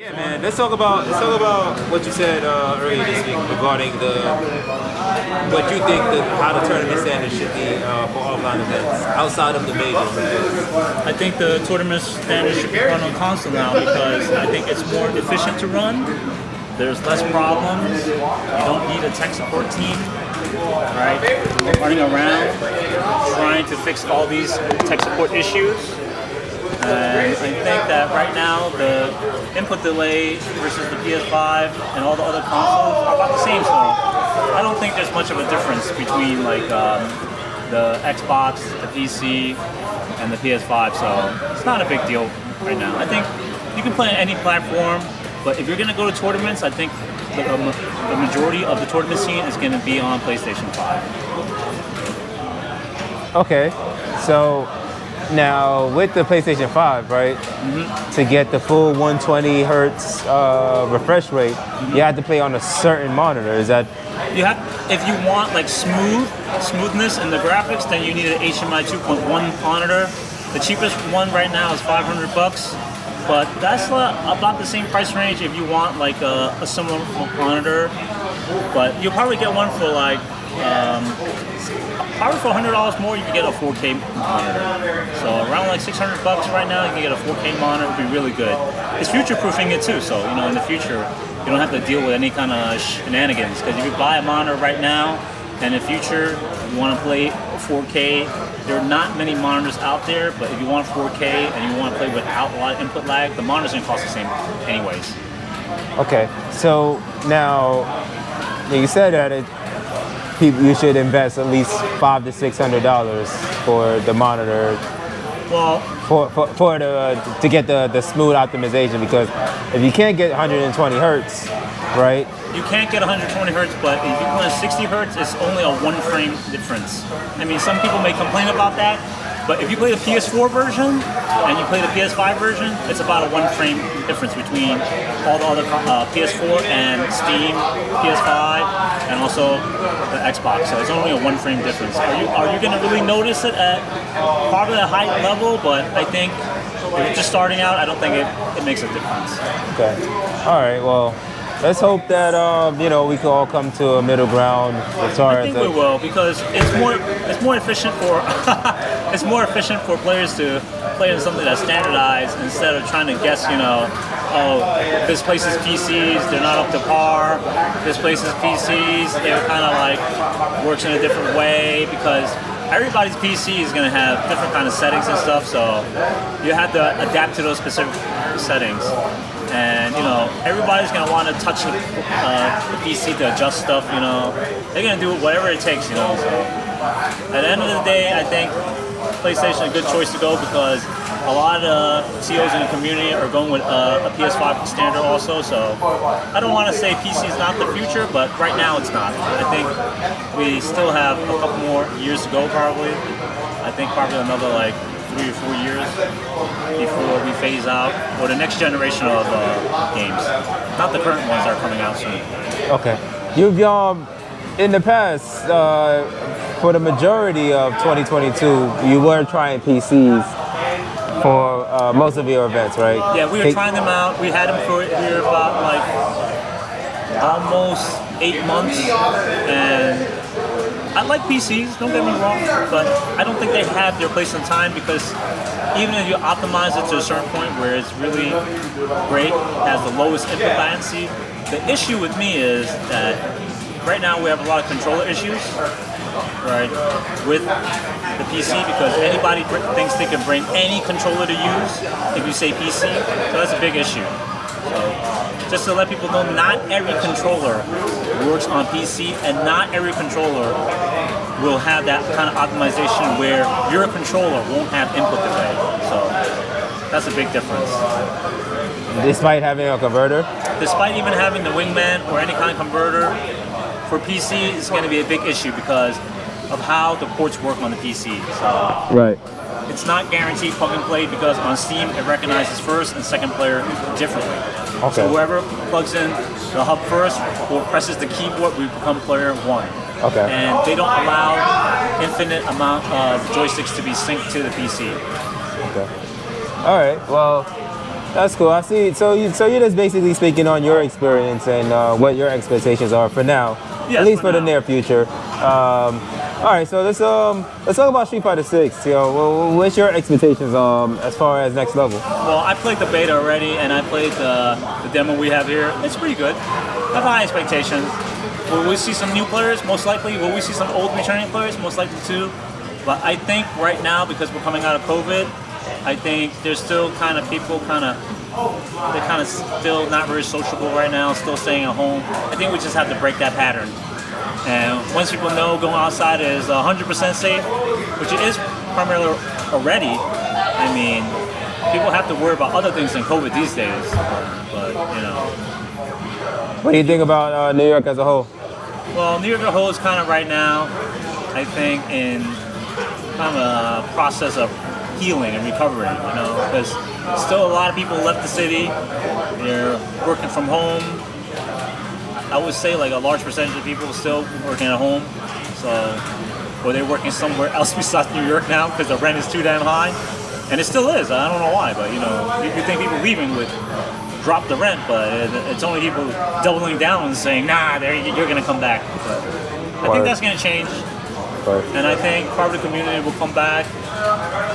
Yeah, man. Let's talk about what you said earlier this week regarding what you think how the tournament standards should be for offline events outside of the majors. I think the tournament standards should be run on console now because I think it's more efficient to run. There's less problems. You don't need a tech support team, right? Running around trying to fix all these tech support issues. And I think that right now the input delay versus the PS5 and all the other consoles are about the same. So I don't think there's much of a difference between like the Xbox, the PC, and the PS5. So it's not a big deal right now. I think you can play on any platform, but if you're going to go to tournaments, I think the majority of the tournament scene is going to be on PlayStation 5. Okay, so now with the PlayStation 5, right, to get the full 120 hertz refresh rate, you have to play on a certain monitor. Is that? You have, if you want like smoothness in the graphics, then you need an HDMI 2.1 monitor. The cheapest one right now is $500, but that's about the same price range if you want like a similar monitor. But you'll probably get one for like. Probably for $100 more, you can get a 4K monitor. So around like $600 right now, you can get a 4K monitor. It would be really good. It's future-proofing it too. So in the future, you don't have to deal with any kind of shenanigans. Because if you buy a monitor right now, and in the future you want to play 4K, there are not many monitors out there. But if you want 4K and you want to play without a lot of input lag, the monitor's gonna cost the same anyways. Okay, so now you said that you should invest at least $500 to $600 for the monitor. Well, to get the smooth optimization, because if you can't get 120 hertz, right? You can't get 120 hertz, but if you play 60 hertz, it's only a one frame difference. I mean, some people may complain about that, but if you play the PS4 version and you play the PS5 version, it's about a one frame difference between all the other PS4 and Steam, PS5, and also the Xbox. So it's only a one frame difference. Are you going to really notice it at probably a high level? But I think if you're just starting out, I don't think it makes a difference. Okay. All right. Well, let's hope that we can all come to a middle ground as far I think we will, because it's more efficient for it's more efficient for players to play in something that's standardized instead of trying to guess. This place's PCs, they're not up to par. This place's PCs, they're kind of like works in a different way, because everybody's PC is going to have different kind of settings and stuff. So you have to adapt to those specific settings. And everybody's gonna want to touch the PC to adjust stuff. They're gonna do whatever it takes. So at the end of the day, I think PlayStation is a good choice to go, because a lot of CEOs in the community are going with a PS5 standard also. So I don't want to say PC is not the future, but right now it's not. I think we still have a couple more years to go probably. I think probably another like 3 or 4 years before we phase out, or the next generation of games, not the current ones that are coming out soon. Okay. You've in the past, for the majority of 2022, you were trying PCs for most of your events, right? Yeah, we were trying them out. We had them for about like almost 8 months, and I like PCs, don't get me wrong, but I don't think they have their place in time, because even if you optimize it to a certain point where it's really great, has the lowest input latency, the issue with me is that right now we have a lot of controller issues, right, with the PC, because anybody thinks they can bring any controller to use if you say PC, so that's a big issue. So just to let people know, not every controller works on PC, and not every controller will have that kind of optimization where your controller won't have input delay. So that's a big difference. Despite having a converter? Despite even having the Wingman or any kind of converter, for PC it's going to be a big issue because of how the ports work on the PC. So right. It's not guaranteed plug and play, because on Steam it recognizes first and second player differently. Okay. So whoever plugs in the hub first or presses the keyboard will become player one. Okay. And they don't allow infinite amount of joysticks to be synced to the PC. Okay. All right. Well, That's cool. I see. So you're just basically speaking on your experience and what your expectations are for now, Yes, at least for for the now. near future. All right, so let's talk about Street Fighter 6. What's your expectations as far as next level? Well, I played the beta already, and I played the demo we have here. It's pretty good. I have high expectations. Will we see some new players? Most likely. Will we see some old returning players? Most likely too. But I think right now, because we're coming out of COVID, I think there's still kind of people they're kind of still not very sociable right now, still staying at home. I think we just have to break that pattern. And once people know going outside is 100% safe, which it is primarily already, I mean, people have to worry about other things than COVID these days. But you know. What do you think about New York as a whole? Well, New York as a whole is kind of right now, I think, in kind of a process of healing and recovering, you know, because still a lot of people left the city. They're working from home. I would say like a large percentage of people still working at home, so or they're working somewhere else besides New York now because the rent is too damn high, and it still is. I don't know why, but you know, you think people leaving would drop the rent, but it's only people doubling down and saying, nah, you're gonna come back. But I think that's gonna change, and I think part of the community will come back.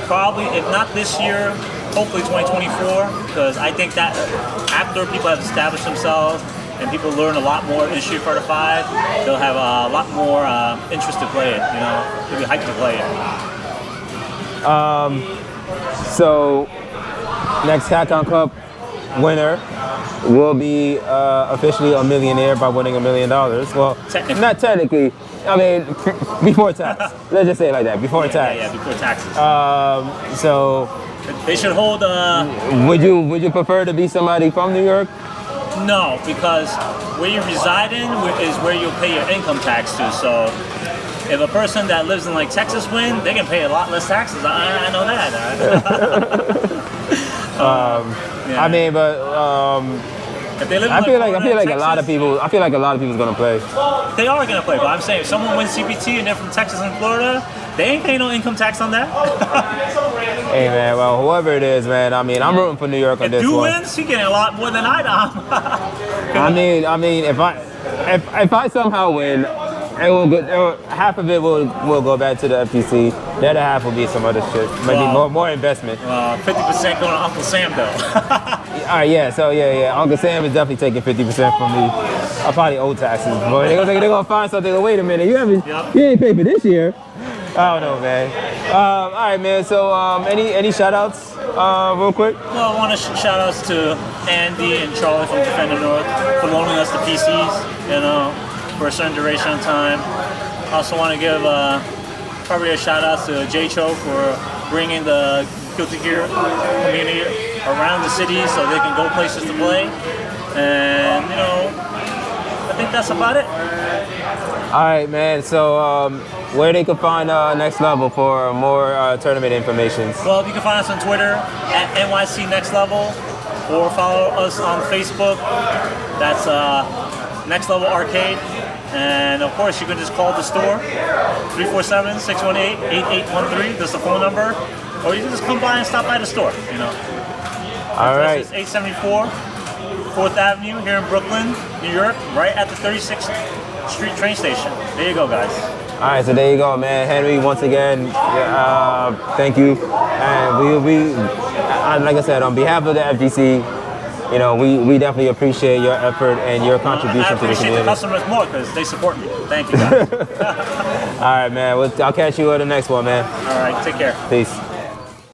Probably, if not this year, hopefully 2024, because I think that after people have established themselves and people learn a lot more in Street Fighter 5, they'll have a lot more interest to play it, you know, they'll be hyped to play it. So next Hackon Cup winner will be officially a millionaire by winning $1 million. Well, not technically. I mean, before tax. Let's just say it like that. Before tax. Yeah, before taxes. So they should hold. Would you prefer to be somebody from New York? No, because where you reside in is where you'll pay your income tax to. So if a person that lives in like Texas win, they can pay a lot less taxes. I know that. I mean, but if they live in I feel like Texas, a lot of people. I feel like a lot of people's gonna play. They are gonna play, but I'm saying if someone wins CPT and they're from Texas and Florida, they ain't paying no income tax on that. Hey man, well whoever it is, man. I mean, I'm rooting for New York on this If one. wins, he getting a lot more than I do. I mean, if I somehow win, half of it will go back to the FTC. The other half will be some other shit, maybe more investment. 50% going to Uncle Sam though. All right, yeah. So yeah. Uncle Sam is definitely taking 50% from me. I probably owe taxes, but they're gonna find something. Wait a minute, you ain't paid for this year. I don't know, man. All right, man. So any shout outs real quick? Well, I want to shout outs to Andy and Charlie from Defender North for loaning us the PCs, you know, for a certain duration of time. I also want to give probably a shout out to J Cho for bringing the Guilty Gear community around the city so they can go places to play. And, you know, I think that's about it. All right, man. So where they can find Next Level for more tournament information? Well, you can find us on Twitter at NYC Next Level, or follow us on Facebook. That's Next Level Arcade. And of course, you can just call the store, 347-618-8813. That's the phone number. Or you can just come by and stop by the store, you know. All right. It's 874 4th Avenue here in Brooklyn, New York, right at the 36th Street train station. There you go, guys. All right, so there you go, man. Henry, once again, thank you. And we like I said, on behalf of the FGC, you know, we definitely appreciate your effort and your contribution to the community. I appreciate the customers more because they support me. Thank you, guys. All right, man. I'll catch you on the next one, man. All right, take care. Peace.